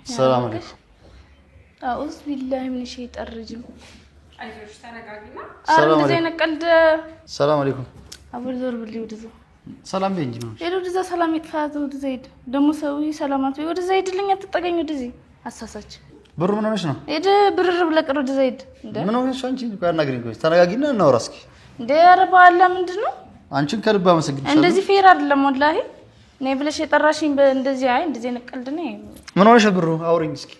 السلام عليكم. أعوذ بالله من الشيطان الرجيم. أيوة تناقضنا. السلام عليكم. زين قلد. السلام عليكم. أبو زور باللي ودزو. سلام بينجي ما. يلو دزا سلام يتفاز ودزيد. دمو سوي سلامات ودزيد لين يتطقኝ ودزي. أساساች. ብሩ ምን ሆነሽ ነው? ሄደ ብርር ብለህ ቅር ወደዘይድ እንደ ምን ሆነሽ አንቺ? ጋር ናግሪኝ ቆይ ተረጋጊና እናውራ እስኪ። እንደ ያረባላ ምንድነው? አንቺን ከልብ አመሰግንሻለሁ። እንደዚህ ፌር አይደለም ወላሂ። ነይ ብለሽ የጠራሽኝ እንደዚህ አይ እንደዚህ ነቀልድ ነው። ምን ሆነሽ ብሩ? አውሪኝ እስኪ።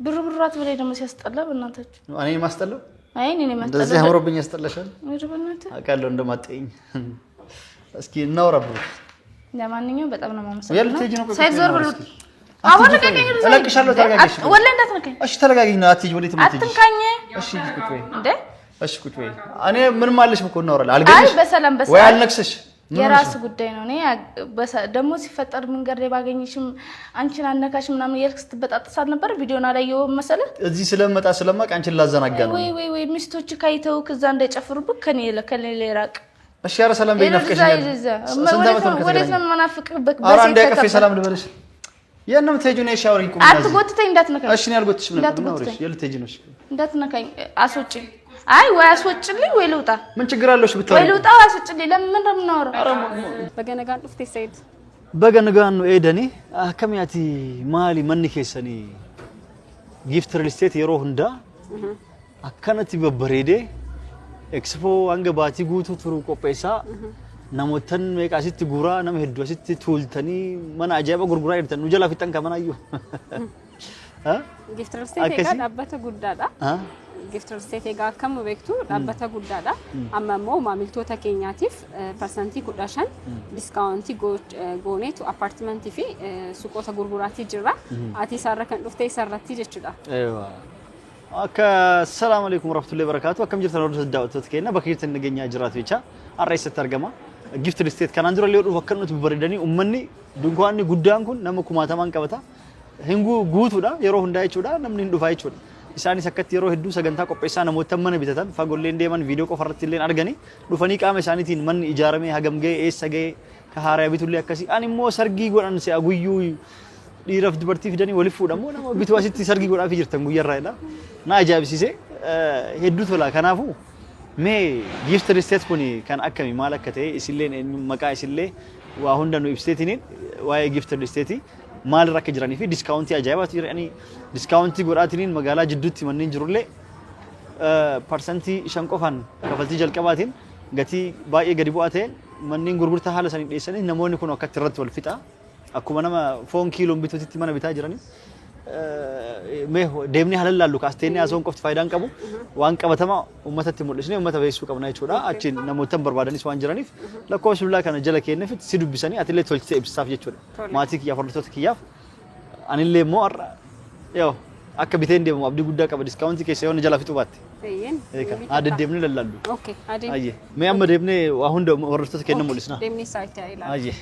ብሩራት በላይ ደግሞ ሲያስጠላ በእናታችሁ። እኔ ማስጠላው? አይ እኔ ማስጠላ። እንደዚህ አምሮብኝ ያስጠላሻል? ወደ በእናትህ አውቃለሁ እንደማትጠይኝ። እስኪ እናውራ ብሩ። ለማንኛውም በጣም ነው ማመሰግነው። ያልተጂ ነው ሳይዞር ብሉ አሁን ከቀኝ ነው እለቅሻለሁ። ተረጋጊሽ ወላሂ እንዳትነካኝ። እሺ ተረጋጊኝ ነው አትጂ ወዴት የምትሄጂ? አትንካኝ። እሺ ቁጭ በይ እንዴ እሺ ቁጭ በይ። እኔ ምን ማለሽ እኮ እናወራለን። አልገኝሽ? አይ በሰላም ወይ አልነክስሽ? የራስ ጉዳይ ነው። እኔ ደግሞ ሲፈጠር መንገድ ላይ ባገኝሽም አንቺን አነካሽ ምናምን እያልክ ስትበጣጥስ አልነበር? ቪዲዮና ላይ መሰለ እዚህ ስለመጣ ስለማቅ አንቺን ላዘናጋ ነው። ወይ ሚስቶች ካይተው ከዛ እንዳይጨፍሩብክ ከኔ ላይ ራቅ። እሺ ኧረ ሰላም በይ። ናፍቀሽኛል። ወዴት ነው የምናፍቅበት? ኧረ አንዴ ያቀፌ ሰላም ልበልሽ። የነም ተጁ ነው ሻወር ይቆም። አትጎትተኝ እንዳትነካኝ። እሺ ነው ያልጎትሽ ምን ነው? የልትጂ ነው? እሺ እንዳትነካኝ። አስወጪኝ። አይ ወይ አስወጪልኝ ወይ ልውጣ። ምን ችግር አለሽ ብታው? ወይ ልውጣ አስወጪልኝ። ለምን እንደምናወራው በገነጋን ዱፍቴ ሰይድ በገነጋን ነው ኤደኒ አከሚያቲ ማሊ ማን ከሰኒ ጊፍት ሪል ስቴት የሮ ሁንዳ አከነቲ በበሬዴ ኤክስፖ አንገባቲ ጉቱ ትሩ ቆጴሳ namoottan meeqaasitti guraa nama hedduu asitti tuultanii mana ajaa'iba gurguraa jirtan nu jala fixan kamanaayyu gift real estate egaa dhaabbata guddaadha gift real estate egaa akkam beektu dhaabbata guddaadha amma immoo maamiltoota keenyaatiif persentii 15 discountii gooneetu apartmentii fi suuqota gurguraatii jirra ati isarra kan dhuftee isarratti jechuudha akka assalamu alaykum warahmatullahi wabarakatuh akkam jirtan hordoftoota daawwattoota keenya bakka jirtan nageenya jiraatu jecha arreessatti argama gift real estate kanaan dura illee dhufu akka nuti bareedanii ummanni dunkaanni guddaan kun nama kumaatamaan qabata hingu guutuudha yeroo hundaa jechuudha namni hin dhufaa jechuudha isaanis akkatti yeroo hedduu sagantaa qopheessaa namoota mana bitatan fagollee deeman viidiyoo qofarratti illee arganii dhufanii qaama isaaniitiin manni ijaaramee hagam ga'e eessa ga'e ka haaraa bitullee akkasii ani immoo sargii godhan si'a guyyuu dhiiraaf dubartii fidanii waliif fuudhamoo nama bituu asitti sargii godhaa fi jirtan guyyarraadha na ajaa'ibsiise hedduu tola kanaafuu mee gift real estate kuni kan akkami maal akka ta'e isilleen maqaa isillee waa hunda nu ibsiteetiniin waa'ee gift real estate maal irra akka jiranii fi discountii ajaa'ibaatu jiranii discountii godhaatiniin magaalaa jidduutti manneen jirullee persentii 5 qofaan kafaltii jalqabaatiin gatii baay'ee gadi bu'aa ta'een manneen gurgurtaa haala sanii dhiyeessanii namoonni kun akkatti irratti wal fixa akkuma nama foon kiiloon bituutti mana bitaa jiranii mee deemni halallallu kaasteeni asoon qofti faayidaan qabu waan qabatama ummatatti mul'isne ummata beessuu qabna jechuudha achiin namootan barbaadanis waan jiraniif lakkoofsa bilbilaa kana jala kenneef si dubbisanii atillee tolchitee ibsaaf jechuudha maatii kiyyaaf hordoftoota kiyyaaf anillee immoo yoo akka biteen deemu abdii guddaa qaba discountii keessa yoo jala fixu baatte ade deemni lallallu okay ayye mee amma deemne waa hunda hordoftoota kenna mul'isna deemni saayitii ayla ayye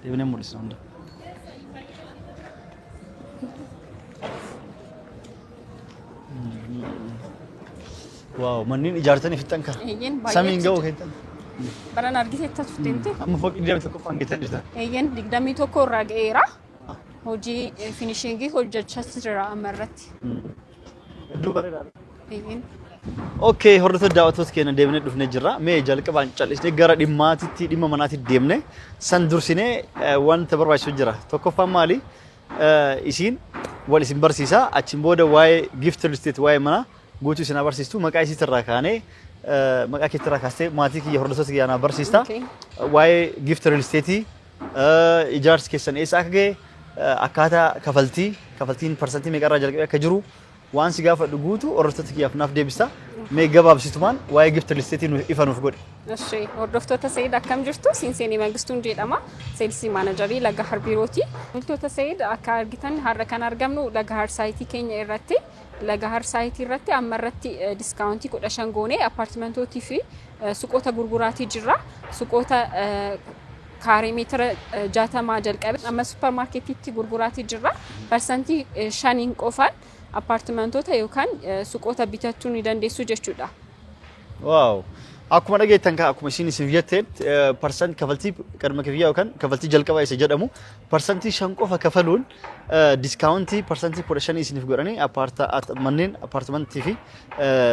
deemne mul'isna hunda واو منين إجارتني في التنكر سامين جو كده برا نرجع تتفتنتي أما فوق إجارة تكون كده جدا دقدامي توكو راجعيرا هوجي فينيشينجي هوجي تشسترا أمرت دوباره اوكي هردت دعوتوت كينا ديمنه دفنه جرا مي جالك بانچال اسني غرا ديماتي ديم مناتي ديمنه سندرسينه وان تبروايسو جرا توكوفا مالي اسين ولسين برسيسا اچين بوده واي gift real estate واي منا ጎቹ ሲና በርሲስቱ መቃይሲ ተራካኔ መቃኪ ተራካስቴ ማቲክ የሆርዶሶት ያና በርሲስታ ዋይ ጊፍት ሪል ስቴቲ ኢጃርስ ከሰን ኤሳከገ አካታ ከፈልቲን ፐርሰንት መቀራ ጀልቀ ከጅሩ ዋንስ ጋፈ ድጉቱ ኦርቶት ያፍናፍ ደብስታ ሜጋባብሲቱማን ዋይ ጊፍት ሪል ስቴቲ ኢፋኑፍ ጎድ እሺ ሆርዶፍቶተ ሰይድ አከም ጅርቱ ሲንሴኒ መንግስቱን ጀዳማ ሴልሲ ማናጀሪ ለጋር ቢሮቲ ሁልቶተ ሰይድ አካርጊተን ሀረከን አርገምኑ ለጋር ሳይቲ ኬኛ ኢራቲ ለጋር ሳይቲ ኢራቲ አመረቲ ዲስካውንቲ ቆዳሻን ጎኔ አፓርትመንቶቲ ፊ ሱቆታ ጉርጉራቲ ጅራ ሱቆታ ካሬ ሜትር ጃተማ ጀልቀበ አመ ሱፐርማርኬቲቲ ጉርጉራቲ ጅራ ፐርሰንቲ ሻኒን ቆፋል አፓርትመንቶታ ዩካን ሱቆታ ቢታቱን ይደንደሱ ጀቹዳ ዋው akkuma dhageettan akkuma isin jetteen percent kafaltii qarma kafiyyaa yookaan kafaltii jalqabaa isa jedhamu percentii 5 qofa kafaluun discountii percentii 15 isiniif godhanii manneen apartmentii fi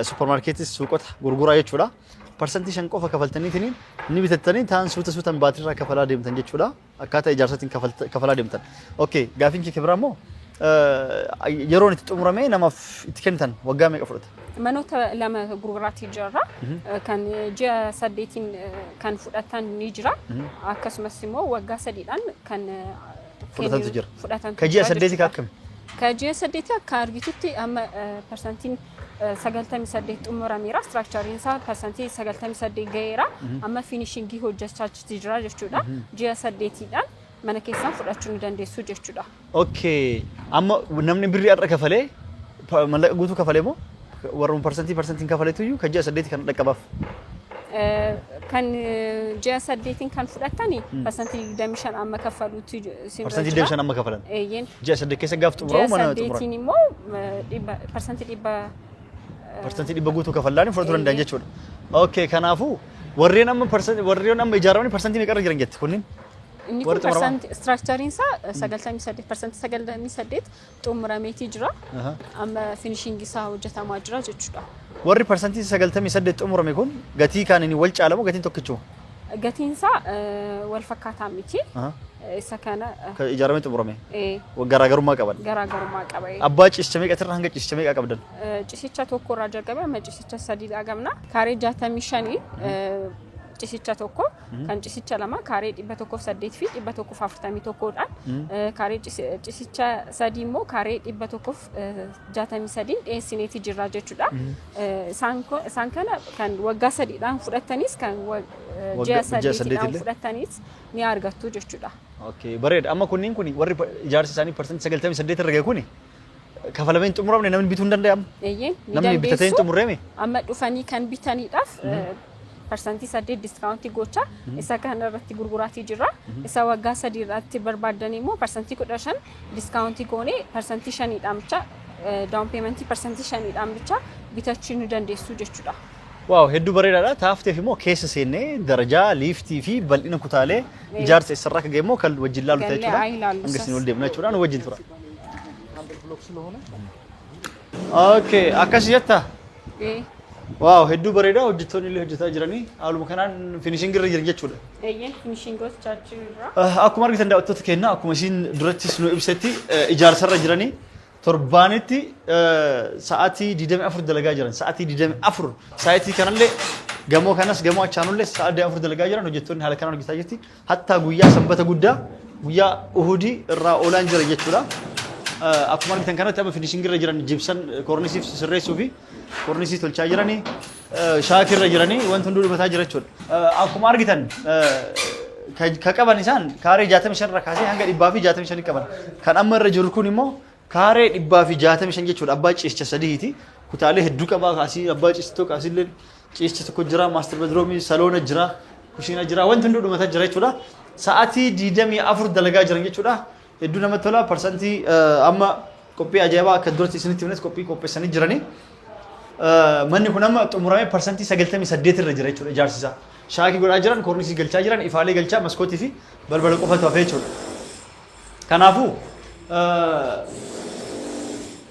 supermarkeetis suuqota gurguraa jechuudha. Percentii 5 qofa kafaltaniitiin ni bitattanii taan suutaan baatiirraa kafalaa deemtan jechuudha. Akkaataa ijaarsatiin kafalaa deemtan. Okay, gaafiin kee biraamoo yeroon itti xumuramee namaaf itti kennitan waggaa meeqa fudhata? Manoota lama gurguraatii jira. Kan ji'a 8 kan fudhatan ni jira. Akkasumas immoo waggaa 3dhaan kan fudhatantu jira. Ka ji'a 8 akkami? Ka ji'a 8 akka argitutti amma percentiin 98 xumurameera. Structuring isaa percentii 98 gaheera. Amma finishingii hojjechaa jira jechuudha. Ji'a 8dhaan mana keessaan fudhachuu ni dandeessu jechuudha. Okay. Amma namni birrii har'a kafalee mallaqa guutuu kafalee moo warreen percentiin kafaleetu iyyuu kan ji'a 8 kan dhaqqabaaf? Kan ji'a 8 kan fudhatanii percentii 25 amma kafaluutti simba. Percentii 25 amma kafalan. Ji'a 8 keessa gaaf xumuramu mana xumuramu. Ji'a 8 immoo percentii 100 guutuu kafalanii fudhatu danda'an jechuudha. Okay, kanaafuu warreen amma ijaaramanii percentii meeqa irra jiran jetti kunniin? Inni kun structuring isaa 98% xumurameetii jira. Amma finishing isaa hojjetamaa jira jechuudha. Warri percentii 98 xumurame kun gatii kan inni wal caalamu gatiin tokkichuu? Gatiin isaa wal fakkaataa miti. Isa kana ijaaramee xumurame. Garaagarummaa qaban. Garaagarummaa qaba. Abbaa ciisicha meeqatirraa hanga ciisicha meeqa qabdan? Ciisicha tokko irraa jalqabee amma ciisicha 3 qabna. Kaaree 65 ciisicha tokko kan ciisicha lama kaaree 108 fi 141dhaan kaaree ciisicha 3 immoo kaaree 163 dhiyeessineeti jirra jechuudha. Isaan kana kan waggaa 3dhaan fudhatanis kan ji'a 8dhaan fudhatanis ni argattu jechuudha. Okay, bareeda. Amma kunniin kun warri ijaarsi isaanii percentii 98 irra ga'e kuni kafalameen xumuramne namni bituu hin danda'amu? Namni bitatee hin xumurreeme? Amma dhufanii kan bitaniidhaaf percentii 8 discountii gocha isa kana irratti gurguraatii jira. Isa waggaa 3 irratti barbaadanii immoo percentii 15 discountii goonee percentii 5dhaan bicha down payment percentii 5dhaan bicha bitachuu ni dandeessu jechuudha. Waaw, hedduu bareedaadha. Taafteef immoo keessa seennee darajaa liiftii fi bal'ina kutaalee ijaarsa isarraa akka ga'e immoo kan wajjin laalu ta'e jechuudha. Hanga isin wal deemna jechuudha. Nu wajjin tura. Okay, akkas jetta? Waaw, hedduu bareeda. Hojjettoonni illee hojjetaa jiranii haaluma kanaan finishing irra jiran jechuudha. Finishing hojjechaa jirra. Akkuma argitan daawwattoota keenya akkuma isin durattis nu ibsetti ijaarsarra jiranii torbaanitti sa'aatii 24 dalagaa jiran. Sa'aatii 24 sa'aatii kanallee gamoo kanas gamoo achaanullee sa'aatii 24 dalagaa jiran hojjettoonni haala kanaan hojjetaa jirti. Hatta guyyaa sanbata guddaa guyyaa uhudii irraa oolaan jira jechuudha. Akkuma argitan kanatti amma finishing irra jiran jibsan kornisiif sirreessuu fi kornisii tolchaa jiranii shaakirra jiranii wanti hunduu dhumataa jira jechuudha. Akkuma argitan ka qaban isaan kaaree 65 irraa kaasee hanga 165 qaban. Kan amma irra jiru kun immoo kaaree 165 jechuudha. Abbaa ciisicha 3ti. Kutaalee hedduu qabaa kaasii abbaa ciisicha tokko kaasiillee ciisicha tokko jira, master bedroom, saloona jira, kushiina jira, wanti hunduu dhumataa jira jechuudha. Sa'aatii 24 dalagaa jiran jechuudha. Hedduu namatti tola. Percentii amma qophii ajaa'ibaa akka duratti isinitti himnes qophii qopheessanii jiranii. Manni kun amma xumuramee percentii 98 irra jira jechuudha ijaarsi isaa. Shaakii godhaa jiran, kornisii galchaa jiran, ifaalee galchaa, maskootii fi balbala qofatu hafee jechuudha. Kanaafuu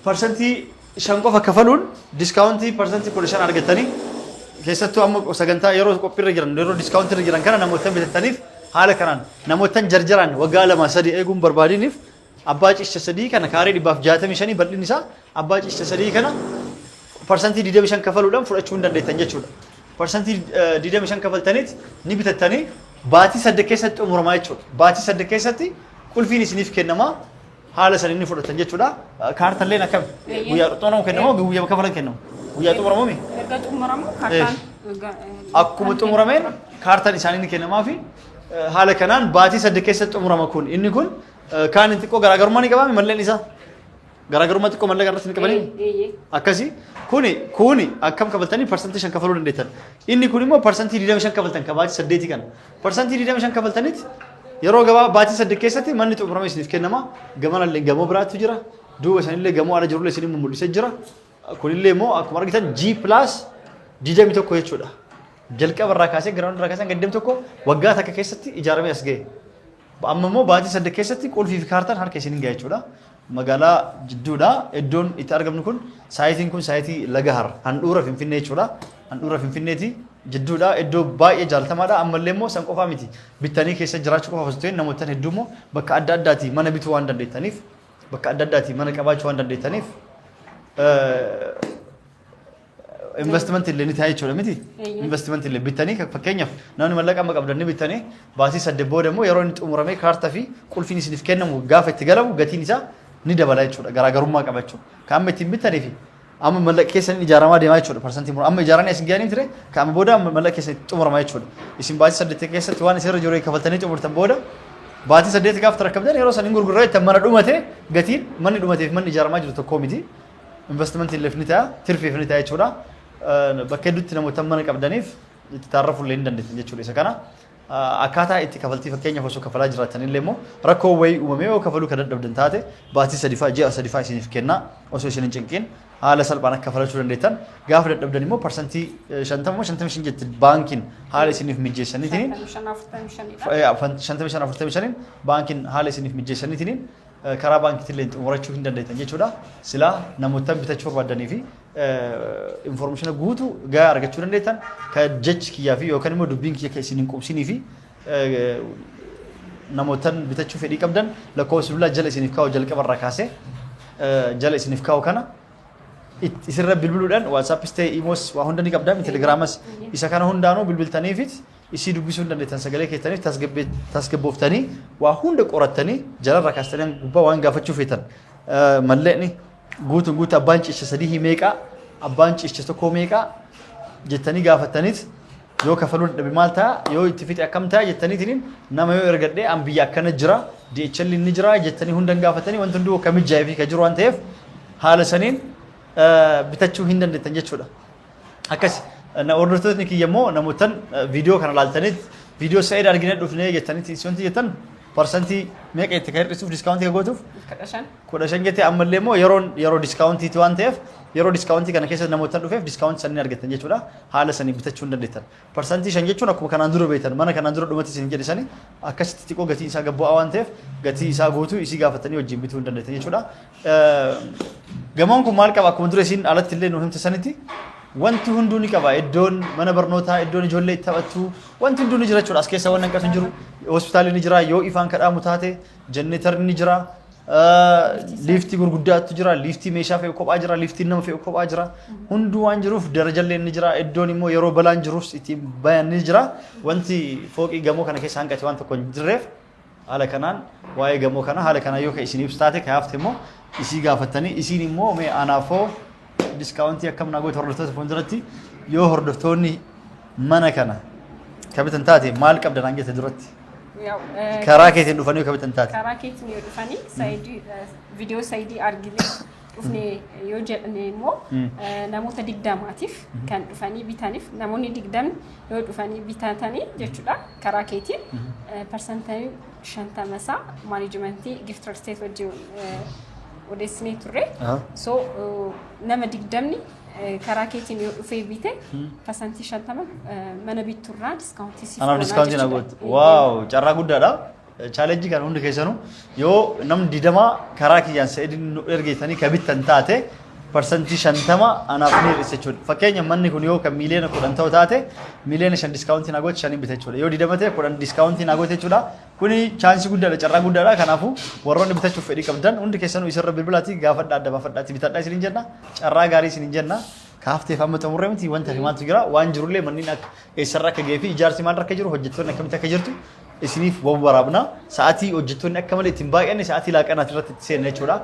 percentii 5 qofa kafaluun discountii percentii 15 argatanii keessattuu amma sagantaa yeroo qophiirra jiran yeroo discountirra jiran kana namoota bitataniif haala kanaan namoota jarjaraan waggaa 2-3 eeguun barbaadiniif abbaa ciisicha 3 kana kaaree 165 bal'inni isaa abbaa ciisicha 3 kana percentii 25 kafaluudhaan fudhachuu hin dandeettan jechuudha. Percentii 25 kafaltaniit ni bitattanii baatii 8 keessatti xumuramaa jechuudha. Baatii 8 keessatti qulfiin isiniif kennamaa haala san inni fudhatan jechuudha. Kaartalleen akkam guyyaa xumuramu kennamoo guyyaa kafalan kennamu? Guyyaa xumuramu mi? Erga xumuramu kaartaan akkuma xumurameen kaartaan isaanii ni kennamaa fi haala kanaan baatii 8 keessatti xumurama kun inni kun kaan inni xiqqoo garaagarummaa ni qabaa malleen isaa. Garaagarummaa xiqqoo mallaqa irratti ni qabanii? Akkasii kuni akkam kafaltanii percentii 5 kafaluu dandeettan. Inni kun immoo percentii 25 kafaltan ka baatii 8 kana. Percentii 25 kafaltaniit yeroo gabaa baatii 8 keessatti manni xumurame isiniif kennama. Gamanallee gamoo biraatu jira. Duuba sanillee gamoo ala jirullee isin mul'isee jira. Kunillee immoo akkuma argitan G+ 21 jechuudha. jalqaba irraa kaasee giraawundi irraa kaasee gaddem tokko waggaa takka keessatti ijaaramee as ga'e. Amma immoo baatii 8 keessatti qulfii fi kaartaan harka isin ga'a jechuudha. Magaalaa jidduudha iddoon itti argamnu kun saayitiin kun saayitii Lagahar handhuura Finfinnee jechuudha. Handhuura Finfinneeti jidduudha iddoo baay'ee jaalatamaadha. Ammallee immoo san qofaa miti bittanii keessa jiraachuu qofa osoo ta'in namoota hedduu immoo bakka adda addaati mana bituu waan dandeettaniif bakka adda addaati mana qabaachuu waan dandeettaniif investment illee ni ta'a jechuudha miti. Investment illee bittanii fakkeenyaaf namni mallaqa amma qabdan ni bittanii baatii 8 booda immoo yeroo inni xumuramee kaartaa fi qulfiin isiniif kennamu gaafa itti galamu gatiin isaa ni dabala jechuudha. Garaagarummaa qaba jechuudha. Kan amma ittiin bittanii fi amma mallaqa keessan ijaaramaa deemaa jechuudha. Parsantii mura amma ijaaranii isin ga'anii ture kan amma booda mallaqa keessan xumuramaa jechuudha. Isin baatii 8 keessatti waan isin irra jiru kafaltanii xumurtan booda baatii 8 gaafa tarkaabdan yeroo sanin gurgurraa itti mana dhumate gatiin manni dhumateef manni ijaaramaa jiru tokko miti. Investment illee ni ta'a tirfiif ni ta'a jechuudha. Bakka hedduutti namoota mana qabdaniif itti taarrafuu illee ni dandeettan jechuudha. Isa kana akkaataa itti kafaltii fakkeenyaaf osoo kafalaa jiraatan illee immoo rakkoo wayii uumamee yoo kafaluu kan dadhabdan taate baatii 3 fa'aa ji'a 3 fa'aa isiniif kennaa osoo isin hin cinqiin haala salphaan akka kafalachuu dandeettan gaafa dadhabdan immoo parsantii 50 jetti baankiin haala isiniif mijeessaniitiin 55 baankiin haala isiniif mijeessaniitiin karaa baankiitiin illee xumurachuu hin dandeettan jechuudha. Silaa namoota bitachuu barbaadanii fi information guutuu gahaa argachuu dandeettan kan jechi kiyyaa fi yookaan immoo dubbiin kiyya kan isin hin qubsinii fi namoota bitachuu fedhii qabdan lakkoofsa bilbilaa jala isiniif kaa'u jalqaba irraa kaasee jala isiniif kaa'u kana isirra bilbiluudhaan WhatsAppis ta'e Imoos waa hunda ni qabdan Telegiraamas isa kana hundaanuu bilbiltaniifit isii dubbisuu hin dandeettan sagalee keessaniif tasgabbooftanii waa hunda qorattanii jalarraa kaastanii gubbaa waan gaafachuu feetan malleeni guutuun guutuu abbaan ciicha sadii meeqaa abbaan ciicha tokko meeqaa jettanii gaafattaniit yoo kafaluu dadhabe maal ta'a yoo itti fixe akkam ta'a jettaniitiin nama yoo ergadhee an biyya akkana jira DHL ni jira jettanii hundan gaafatanii wanti hunduu akka mijaa'ee fi ka jiru waan ta'eef haala saniin bitachuu hin dandeettan jechuudha. Akkasi hordoftoonni kiyya immoo namootaan viidiyoo kana laaltaniit viidiyoo sa'eed arginee dhufnee jettaniit isonti jettan parsantii meeqa itti kan hir'isuuf diskaawuntii gootuuf 15 jettee ammallee immoo yeroo diskaawuntiiti waan ta'eef yeroo diskaawuntii kana keessa namootaan dhufeef diskaawuntii sanii argattan jechuudha. Haala sanii bitachuu hin dandeettan. Parsantii 5 jechuun akkuma kanaan dura beektan mana kanaan dura dhumatti isin jedhe sanii akkasitti xiqqoo gatii isaa gabbu'aa waan ta'eef gatii isaa guutuu isii gaafatanii wajjin bituu hin dandeettan jechuudha. Gamoon kun maal qaba akkuma dura isin alatti illee nu himte sanitti wanti hunduu ni qaba iddoon mana barnootaa iddoon ijoollee itti taphattu wanti hunduu ni jira jechuudha. As keessa waan hanqatu hin jiru hospitaalli ni jira yoo ifaan kadhaamu taate jenneetarri ni jira liiftii gurguddaatu jira liiftii meeshaa fe'u kophaa jira liiftiin nama fe'u kophaa jira hunduu waan jiruuf darajallee ni jira iddoon immoo yeroo balaan jiruus ittiin bayan ni jira wanti fooqii gamoo kana keessa hanqate waan tokko hin jirreef haala kanaan waa'ee gamoo kana haala kanaa yoo ka isiniif taate ka hafte immoo isii gaafattanii isiin immoo mee anaafoo diskaawuntii akkam naa goote hordoftoota fuulduratti yoo hordoftoonni mana kana kabitan taate maal qabdan hangete duratti karaa keetiin dhufanii kabitan taate karaa keetiin yoo dhufanii saayidii viidiyoo saayidii argine dhufne yoo jedhane immoo namoota 20maatiif kan dhufanii bitaniif namoonni 20 yoo dhufanii bitatanii jechuudha karaa keetiin parsantii 50 isaa maanajimentii giftar steet wajjin odeessinee turre so nama 20 karaa keetiin yoo dhufee bite parsantii 50 mana bitturraa diskaawuntii siif anaaf diskaawuntii na goote waaw carraa guddaadha challenge kan hundi keessanu yoo namni 20 karaa kiyyaan sa'idin nu ergeetanii ka bittan taate parsantii 50 anaaf ni hir'ise jechuudha. Fakkeenya manni kun yoo kan miliyoona 10 ta'u taate miliyoona 5 diskaawuntii na goote 5 bita jechuudha. Yoo 20 ta'e 10 diskaawuntii na goote jechuudha. Kuni chaansii guddaadha carraa guddaadha kanaafuu warroonni bitachuuf fedhii qabdan hundi keessanuu isarra bilbilaati gaafadhaa adda baafadhaatti bitadhaa isiniin jenna carraa gaarii isiniin jenna kaafteef amma xumurree miti wanta himaatu jira waan jirullee manniin akka eessarra akka ga'ee fi ijaarsi maal akka jiru hojjettoonni akkamitti akka jirtu isiniif waraabna sa'aatii hojjettoonni akka malee ittiin baay'anne sa'aatii laaqanaati irratti itti seenna jechuudha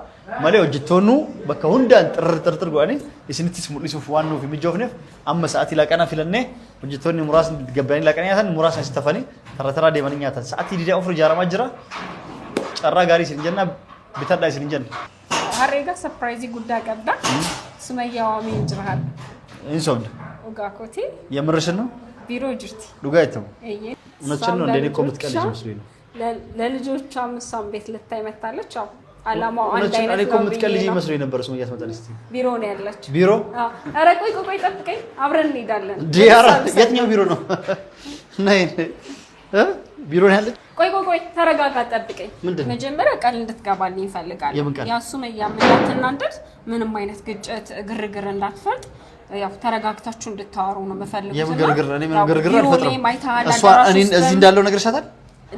malee hojjettoonni bakka hundaan xirxir godhanii isinittis mul'isuuf waan nuuf mijoofneef amma sa'aatii laaqanaa filannee hojjettoonni muraasni gabbaanii laaqanii nyaatan muraasni asitti hafanii tarra deemanii nyaatan sa'aatii 24 ijaaramaa jira carraa gaarii isin jenna bitadhaa isin jenna. Harreega surprise guddaa qabda Sumayyaa waamee jira hadda. Insobda. Ogaa kooti. የምርሽን ነው? ቢሮ ጅርቲ ዱጋ አይተው እውነትሽን ነው እንደኔ እኮ የምትቀልጂ መስሎኝ ነው። ለልጆቿ ምሳም ቤት ልታይ መታለች። አዎ አላማው አንድ አይነት ነው። እኔ ኮምት ከልጅ መስሎኝ ነበር ሱመያ ትመጣለች። ቢሮ ነው ያለች። ቢሮ? ኧረ ቆይ ጠብቀኝ፣ አብረን እንሄዳለን። ዲያራ የትኛው ቢሮ ነው? ነይ ቢሮ ነው ያለች። ቆይ ተረጋጋ፣ ጠብቀኝ። መጀመሪያ ቃል እንድትገባልኝ እፈልጋለሁ። ያ ሱመያ እንዳትናደድ፣ ምንም አይነት ግጭት ግርግር እንዳትፈጥ፣ ያው ተረጋግታችሁ እንድታወሩ ነው የምፈልገው። የምግርግር እኔ ምንም ግርግር አልፈጥርም። እሷ እኔ እዚህ እንዳለው ነገር ሻታል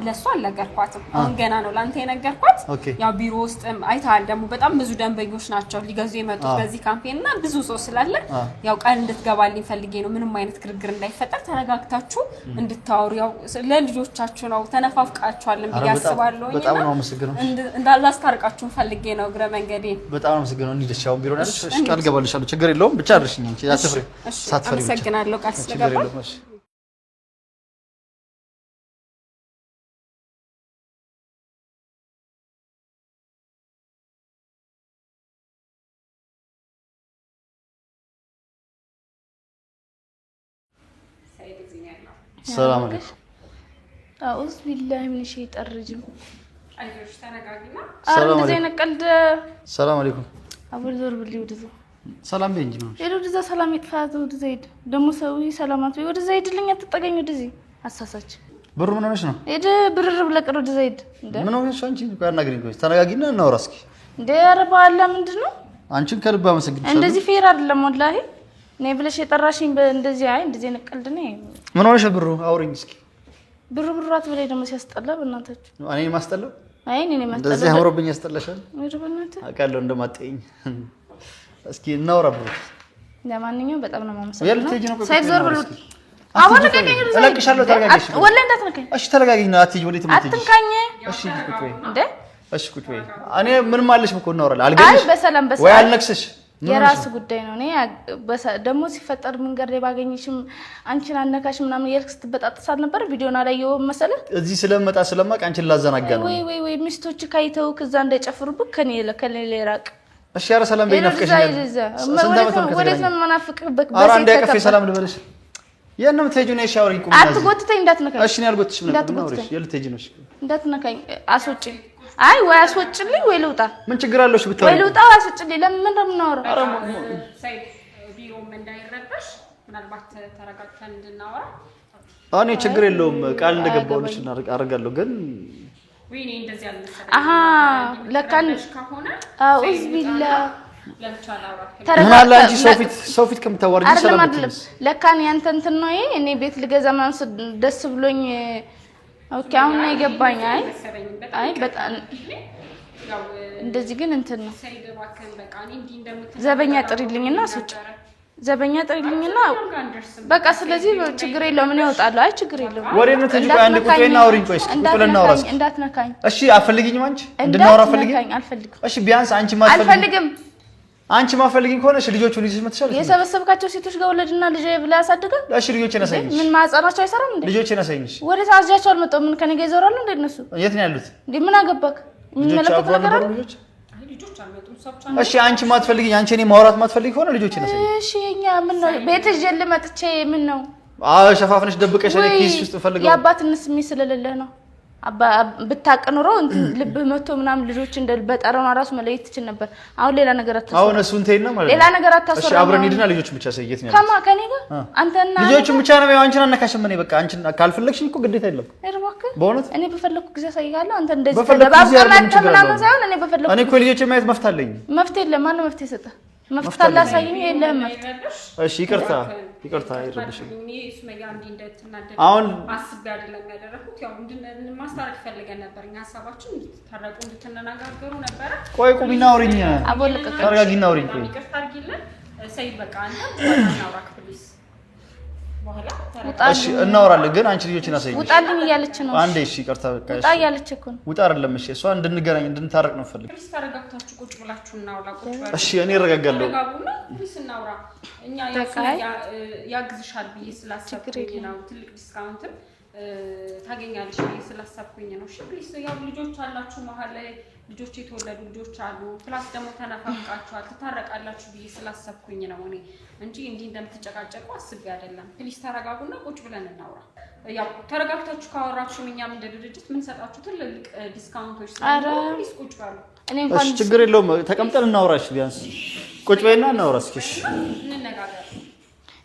ለሷ አልነገርኳትም። አሁን ገና ነው ላንተ የነገርኳት። ያው ቢሮ ውስጥ አይታል ደግሞ በጣም ብዙ ደንበኞች ናቸው ሊገዙ የመጡት በዚህ ካምፔን እና ብዙ ሰው ስላለ ያው ቃል እንድትገባልኝ ፈልጌ ነው። ምንም አይነት ግርግር እንዳይፈጠር ተረጋግታችሁ እንድታወሩ፣ ያው ለልጆቻችሁ ነው ተነፋፍቃችኋል ብዬ አስባለሁ። በጣም ነው አመሰግነው። እንዳላስታርቃችሁ ፈልጌ ነው እግረ መንገዴ። በጣም ነው አመሰግነው። እንዲደሻው ቢሮ ነው ያለሽ። ቃል ገባልሻለሁ። ችግር የለውም። ብቻ አድርሽኝ አንቺ ሳትፈሪ ብቻ። አመሰግናለሁ ቃል ስለገባ። ሰላም አለይኩም። አኡዝ ቢላሂ ሚነ ሸይጣን ረጂም። አይዞሽ ተረጋጊና። ሰላም አለይኩም። አቡል ዞር ብሊ ወደዛ ሰላም በይ እንጂ ነው። ወደዛ ሰላም ይጥፋት። ወደዛ ሂድ ደግሞ ሰውዬ ሰላማት ወይ ወደዛ ሂድልኝ። አትጠገኝ ወደዚህ አሳሳች። ብሩ ምን ሆነሽ ነው? ሂድ ብርር ብለቀር ወደዛ ሂድ። ምን ሆነሽ አንቺ? አናግሪኝ ቆይ ተረጋጊና እናውራ እስኪ። እንደ ኧረ በአላህ ምንድነው? አንቺን ከልብ አመሰግናለሁ። እንደዚህ ፌር አይደለም ወላሂ። ነይ ብለሽ የጠራሽኝ እንደዚህ እንደዚህ ነቀልድ ነው። ምን ሆነሽ ብሩ? አውሪኝ እስኪ። ብሩራት በላይ ደግሞ ሲያስጠላ በእናታችሁ። እኔ ማስጠላው? እኔ ማስጠላው። እንደዚህ አምሮብኝ ያስጠላሻል? በእናትህ አውቃለሁ እንደማትጠይኝ። እስኪ እናውራ ብሩ። ለማንኛውም በጣም ነው የማመሰግነው። ሳይድ ዞር ብሉ። አሁን ከቀኝ እለቅሻለሁ። ተረጋጊሽ ወላሂ እንዳትነካኝ። እሺ ተረጋጊኝ ነው። አትይኝ ወዴት የምትሄጂ? አትንካኝ። እሺ ቁጭ በይ እንዴ። እሺ ቁጭ በይ። እኔ ምንም አለሽ እኮ እናወራለን። አልገኝሽ? አይ በሰላም ወይ አልነክስሽ? የራስ ጉዳይ ነው። እኔ ደግሞ ሲፈጠር መንገድ ላይ ባገኝሽም አንቺን አነካሽ ምናምን የልክ ስትበጣጥሳት ነበር። ቪዲዮና ላይ የው መሰለህ እዚህ ስለመጣ ስለማቅ አንቺን ላዘናጋ ነው። ወይ ሚስቶች ካይተው ከዛ እንዳይጨፍሩብክ ከኔ ላይ ራቅ። እሺ ኧረ ሰላም በይ። ናፍቀሽኛል። ወዴት ነው የምናፍቅህ? ኧረ አንዴ አቀፌ ሰላም ልበልሽ። የት ነው የምትሄጂው? ነይ ሻወር ይቁም። አትጎትተኝ፣ እንዳትነካኝ። እሺ እኔ አልጎትሽም ነበር ነው። እሺ የት ልትሄጂ ነው? እሺ እንዳትነካኝ። አስወጪኝ። አይ ወይ አስወጪልኝ ወይ ልውጣ። ምን ችግር አለው? እሺ ብታወሪ ወይ ልውጣ ወይ አስወጪልኝ። ለምን እንደምናወራ ሳይድ ቢሮም እንዳይረበሽ ምናልባት ተረጋግተን እንድናወራ። እኔ ችግር የለውም ቃል እንደገባሁልሽ አደርጋለሁ። ግን ወይኔ እንደዚህ አልመሰለኝም። አሃ ለካን ከሆነ አኡዝ ቢላህ ምን አለ አንቺ ሰው ፊት ከምታወርጂ ሰላም አይደለም። ለካን ያንተ እንትን ነው ይሄ። እኔ ቤት ልገዛ ምናምን ደስ ብሎኝ ኦኬ አሁን ነው የገባኝ። አይ በጣም እንደዚህ ግን እንትን ነው። ዘበኛ ጥሪልኝና አስወጪ። ዘበኛ ጥሪልኝና በቃ ስለዚህ ችግር የለውም። ምን ይወጣሉ? አይ ችግር የለውም። ወሬ ነው ተጅ። አንድ ቁጭ በይና አውሪኝ። ቆይ እስኪ ቁጭ ብለን እናውራ። እንዳትነካኝ እሺ። አፈልጊኝም አንቺ እንድናወራ አፈልጊኝ። አልፈልግም። እሺ ቢያንስ አንቺ ማፈልጊኝ አልፈልግም። አንቺ ማፈልጊኝ ከሆነ እሺ ልጆቹን ይዘሽ መጥተሻል። የሰበሰብካቸው ሴቶች ጋር ወለድና ልጅ ብላ ያሳድጋል። እሺ ልጆቼን አሳይኝ። ምን ማህፀናቸው አይሰራም እንዴ? ልጆቼን አሳይኝ። እሺ ወደ ታዝጃቸው አልመጣሁም። ምን ከኔ ጋር ይዞራሉ እንዴ እነሱ? የት ነው ያሉት እንዴ? ምን አገባክ? የሚመለከት ነገር አለ? ልጆች አልመጡም። እሺ አንቺ ማትፈልጊኝ አንቺ እኔ ማውራት ማትፈልጊ ከሆነ ልጆቼን አሳይኝ። እሺ እኛ ምን ነው ቤት ይዤ ልመጥቼ ምን ነው? አዎ ሸፋፍነሽ ደብቀሽ እኔ ኪስ ውስጥ ፈልገው የአባትነት ስሜት ስለሌለህ ነው። ብታቅ ኖሮ ልብህ መቶ ምናምን ልጆች እንደ በጠረኗ ራሱ መለየት ትችል ነበር። አሁን ሌላ ነገር አታስወራ። አሁን እሱን ተይና ማለት ነው። ሌላ ነገር አታስወራ። እሺ አብረን ሂድና ልጆቹን ብቻ ሰይየት ነው ከማ ከኔ ጋር አንተና ልጆቹን ብቻ ነው። አንቺን አነካሽም። እኔ በቃ አንቺን ካልፈለግሽኝ እኮ ግዴታ የለም። እባክህ በእውነት እኔ በፈለኩ ጊዜ ሳይጋለሁ። አንተ እንደዚህ ተደባብቀህ ምናምን ሳይሆን እኔ በፈለኩ እኔ እኮ ልጆቼን ማየት መፍት አለኝ። መፍትሄ የለም። ማነው መፍትሄ ሰጠ? መፍትሄ አላሳየኝ። የለህም መፍትሄ። እሺ ይቅርታ ይረብሽ። አሁን አስቤ አይደለም ያደረኩት። ያው ማስታረቅ ፈልገን ነበር። እኛ ሀሳባችን እንድትታረቁ እንድትነጋገሩ ነበረ። ቆይ ቁሚና አውሪኝ። ተረጋጊና አውሪኝ። ቆይ ይቅርታ አድርጊልን ሰይድ። በቃ አንተ እናውራ ፕሊዝ። በኋላ እሺ እናወራለን። ግን አንቺ ልጆችን አሳይኝ። ውጣልኝ እያለች ነው። አንዴ እሺ ይቅርታ በቃ ውጣ እያለች እኮ ነው። ውጣ አይደለም። እሺ እሷ እንድንገናኝ እንድንታረቅ ነው ፈልግ። ፕሊዝ ተረጋግታችሁ ቁጭ ብላችሁ እናውራ። ቁጭ ብላችሁ እሺ እኔ እረጋጋለሁ። ፕሊዝ እናውራ። እኛ ያግዝሻል ብዬ ስላሰብኩኝ ነው። ትልቅ ዲስካውንትም ታገኛለሽ ብዬ ስላሰብኩኝ ነው። እሺ ፕሊዝ ያው ልጆች አላችሁ መሀል ላይ ልጆች የተወለዱ ልጆች አሉ። ፕላስ ደግሞ ተነፋፍቃችኋል ትታረቃላችሁ ብዬ ስላሰብኩኝ ነው እኔ እንጂ እንዲህ እንደምትጨቃጨቁ አስቤ አይደለም። ፕሊዝ ተረጋጉና ቁጭ ብለን እናውራ። ያው ተረጋግታችሁ ካወራችሁ እኛም እንደ ድርጅት ምን ሰጣችሁ ትልልቅ ዲስካውንቶች ስላሉ ፕሊዝ ቁጭ በሉ። እኔ እንኳን ችግር የለውም ተቀምጠን እናውራሽ ቢያንስ ቁጭ በይና እናውራ እስኪ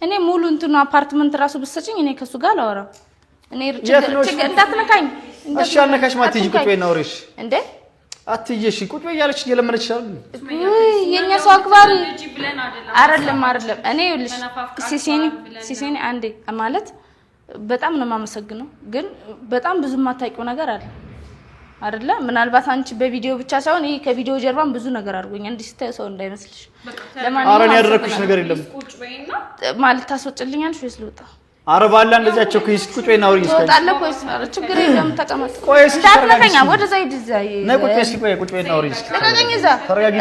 እኔ ሙሉ እንትኑ አፓርትመንት ራሱ ብትሰጪኝ እኔ ከሱ ጋር አላወራም እኔ ችግር እንዳትነካኝ እሺ አልነካሽ ማትጂ ቁጭ በይና አውሪሽ እንዴ አትይሽ ቁጭ በይ ያለች እየለመነች ይችላል የኛ ሰው አክባሪ አይደለም እኔ ይልሽ ሲሲኒ አንዴ ማለት በጣም ነው የማመሰግነው ግን በጣም ብዙ ማታውቂው ነገር አለ አይደለ ምናልባት አንቺ በቪዲዮ ብቻ ሳይሆን ይሄ ከቪዲዮ ጀርባም ብዙ ነገር አድርጎኛል እንዲህ ስታይ ሰው እንዳይመስልሽ ለማንኛውም አረን ያደረኩሽ ነገር የለም ማለት ታስወጭልኛለሽ ወይስ ልውጣ አረባላ እንደዛቸው ከይስ ቁጭ በይና አውሪኝ እስኪ ወጣለ ኮይስ ችግር የለም ተቀመጥ ቆይስ እንዳትነካኛ ወደ ዘይድ ዘይ ነይ ቁጭ በይ እስኪ ቁጭ በይና አውሪኝ እስኪ ለቀቀኝ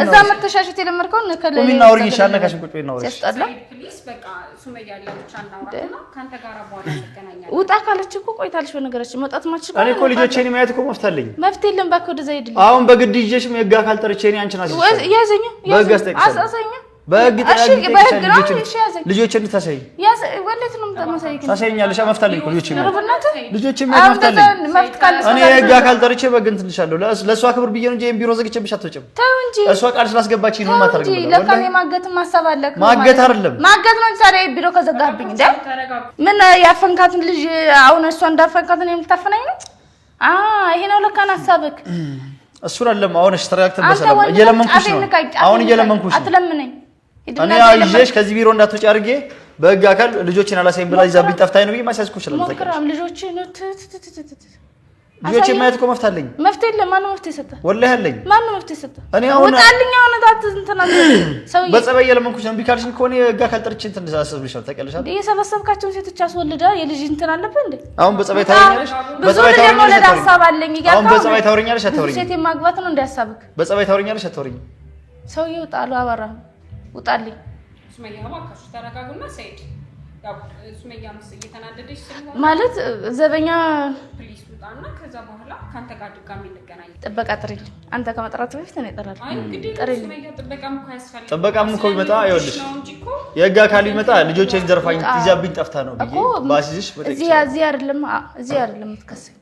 እዛ መተሻሸት የለመርከው ነከለ ቁሚና አውሪኝ ሻነካሽ ቁጭ በይና አውሪኝ ያስጠላ ፕሊስ በቃ ሱመያ ያለች አናውራና ካንተ ጋር በኋላ እንገናኛለን ውጣ ካለች እኮ ቆይታለሽ በነገራችን መውጣት ማችል እኔ እኮ ልጆቼን ማየት እኮ መፍታለኝ መፍት የለም ባክ ወደ ዘይድ አሁን በግድ ይዤሽ የጋ ካልጠርቼ እኔ አንቺን አስይሽ ያዘኝ አሳሰኝ በህግ ልጆች እንድታሳይ ያስ ወለት ነው ተመሳይክ ታሳይኛለሽ መፍታለኝ እኮ ልጆቼ መፍት ካለሽ እኔ የጋ ካልጠርቼ በግ እንትልሻለሁ ለሷ ክብር ብዬ ነው እንጂ ቢሮ ዘግቼብሽ አትወጭም ተው እንጂ እሷ ቃል ስላስገባችኝ ነው ማታርገው ለካኔ ማገት ማሰብ አለክ ማገት አይደለም ማገት ነው ዛሬ ቢሮ ከዘጋብኝ እንደ ምን ያፈንካትን ልጅ አሁን እሷ እንዳፈንካትን የምታፈናኝ ነው ይሄ ነው ለካን ሐሳብክ እሱ አይደለም አሁን እሺ ተረጋግተን በሰላም እየለመንኩሽ ነው አሁን እየለመንኩሽ አትለምነኝ እኔ አይዤሽ ከዚህ ቢሮ እንዳትወጪ አድርጌ በህግ አካል ልጆችን አላሳይም ብላ ይዛብኝ ጠፍታኝ ነው ማሳስኩ ይችላል ሞክራም ልጆችን ልጆችን ማየት እኮ መፍታለኝ መፍት የለም ማን መፍት ይሰጣ ወላሂ አለኝ ማን መፍት ይሰጣ እኔ አሁን ወጣልኝ አሁን ታት እንትና ሰው በጸባይ እየለመንኩሽ ነው ቢካልሽኝ ከሆነ ህግ አካል ጠርቼ እንትን አሰብልሽ ነው ታውቂያለሽ አይደል የሰበሰብካቸውን ሴቶች አስወልዳ የልጅ እንትን አለበት እንዴ አሁን በጸባይ ታወሪኛለሽ በጸባይ ታወሪኛለሽ ሐሳብ አለኝ ይጋካ አሁን በጸባይ ታወሪኛለሽ አታወሪኝ ሴት ማግባት ነው እንዲያሳብክ በጸባይ ታወሪኛለሽ አታወሪኝ ሰውዬው ጣሉ አባራ ውጣልኝ ሱመያ ማካሽ ተረጋጉና ሰይድ ያው ሱመያ እየተናደደች ስለሆነ ማለት ዘበኛ ፕሊስ ውጣና ከዛ በኋላ ካንተ ጋር ድጋሚ እንገናኝ ጥበቃ ጥሪልኝ አንተ ከመጥራት በፊት እኔ እጠራለሁ አይ እንግዲህ ሱመያ ጥበቃም እኮ ያስፈልጋል ጥበቃም እኮ ይመጣ ይኸውልሽ የህግ አካል ይመጣ ልጆቼን ዘርፋኝ ይዛብኝ ጠፍታ ነው ብዬ ባሲዝሽ እዚህ አይደለም የምትከሰኝ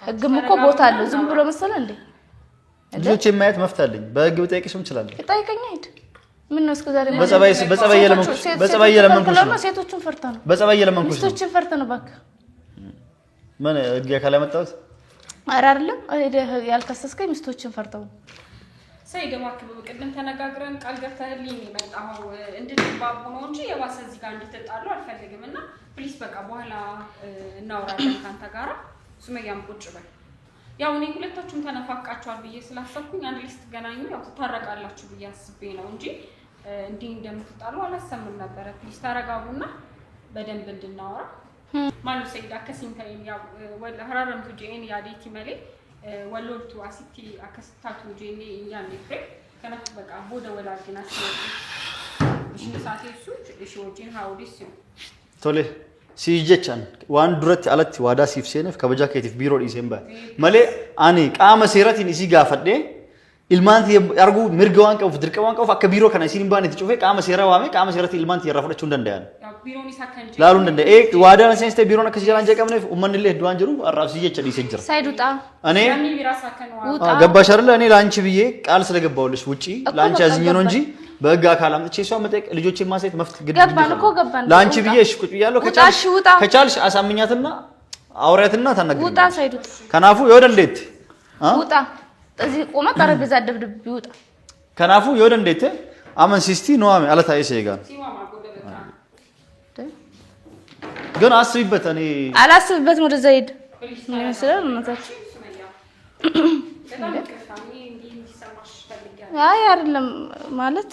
ህግም እኮ ቦታ አለው ዝም ብሎ መሰለ እንዴ ልጆቼን ማየት መፍታለኝ በህግ ብጠይቅሽም እችላለሁ ጠይቀኝ ሄድ ምን ነው እስከዛሬ በጸባይ የለመንኩሽ ነው ሴቶችን ፈርታ ነው በጸባይ የለመንኩሽ ነው ሴቶችን ፈርታ ነው ባክ ምን ህግ አካል ያመጣሁት አይደለም ያልከሰስከኝ ሚስቶችን ፈርተው ሰይድ ማክብ በቅድም ተነጋግረን ቃል ገብተህልኝ መጣው እንድትባቡ ነው እንጂ የባሰ እዚህ ጋር እንድትጣሉ አልፈልግምና ፕሊስ በቃ በኋላ እናወራለን ካንተ ጋር ሱመያም ቁጭ በል ያው እኔ ሁለታችሁም ተነፋቃችኋል ብዬ ስላሰብኩኝ አንድ ሊስት ገናኙ ያው ተታረቃላችሁ ብዬ አስቤ ነው እንጂ እንዲህ እንደምትጣሉ አላሰምም ነበር ፕሊስ ተረጋጉና በደንብ እንድናወራ ማኑ ሰይዳ ከሲንታይም ያው ወላ ሐራረምቱ ጄኒ ያዲቲ መሌ ወሎልቱ አሲቲ አከስታቱ ጄኒ ያኔ ፍሬ ከነፍ በቃ ቦደ ወላጅና ሲወጪ እሺ ሳቴሱ እሺ ወጪን ሃውዲስ ቶሌ ሲጀቻን ዋን ዱረት አለት ዋዳ ሲፍሴነፍ ከበጃ ከቲፍ ቢሮ ዲሴምባ መሌ አኒ ቃመ ሴራቲን እሲ ጋፈዴ ኢልማንት ያርጉ ምርገዋን ቀውፍ ድርቀዋን ቀውፍ አከ ቢሮ ከና ሲኒባን የተጮፈ ቃመ ሴራ ዋሜ ቃመ ሴራቲ ኢልማንት ይራፈደችው እንደንዳያን ቢሮኒ ሳከንጂ ላሉ እንደንደ ዋዳ ነሰንስተ ቢሮና ከሲጃላን ጀቀምነ ኡመንለ ዱዋን ጅሩ አራብ ሲጀቻ ዲሰንጅር ሳይዱጣ እኔ ያኒ ቢራሳ ከነዋ ገባሽ አይደል እኔ ላንቺ ብዬ ቃል ስለገባውልሽ ውጪ ላንቺ አዝኜ ነው እንጂ በህግ አካል አምጥቼ እሷ መጠየቅ ልጆችን ማሳየት መፍት ግድ ገባን ላንቺ ብዬ እሺ ቁጭ ብያለሁ ከቻልሽ አሳምኛትና አውሪያትና ታናግሪኝ ውጣ ሳይዱጣ ከናፉ ይወደ እንዴት ውጣ እዚህ ቆመ ጠረጴዛ ደብድብ ይውጣ ከናፉ ይወደ እንዴት አመን ሲስቲ ነው አመ አለታዬ ሰይጋን ግን አስቢበት እኔ አላስብበት ወደ ዘይድ ምን ይመስላል እናታችሁ አይ አይደለም ማለት